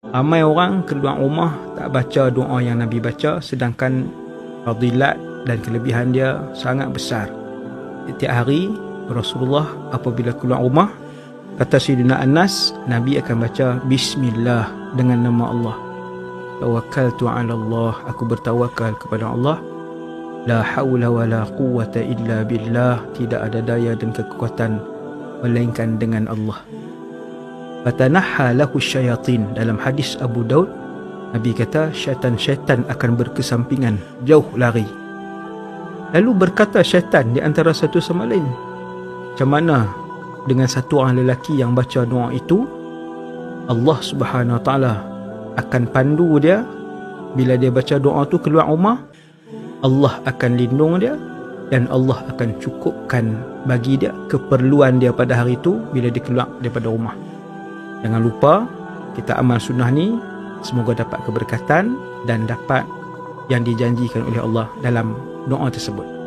Ramai orang keluar rumah tak baca doa yang Nabi baca, sedangkan fadilat dan kelebihan dia sangat besar. Setiap hari Rasulullah apabila keluar rumah, kata Sayyidina Anas, Nabi akan baca Bismillah, dengan nama Allah. Tawakkaltu ala Allah, aku bertawakal kepada Allah. La hawla wa la quwwata illa billah, tidak ada daya dan kekuatan melainkan dengan Allah. Fatanahha lahu syayatin, dalam hadis Abu Daud, Nabi kata syaitan-syaitan akan berkesampingan, jauh lari. Lalu berkata syaitan di antara satu sama lain, macam mana dengan satu orang lelaki yang baca doa itu, Allah Subhanahu Wa Taala akan pandu dia. Bila dia baca doa tu keluar rumah, Allah akan lindung dia dan Allah akan cukupkan bagi dia keperluan dia pada hari itu bila dia keluar daripada rumah. Jangan lupa kita amal sunnah ni, semoga dapat keberkatan dan dapat yang dijanjikan oleh Allah dalam doa tersebut.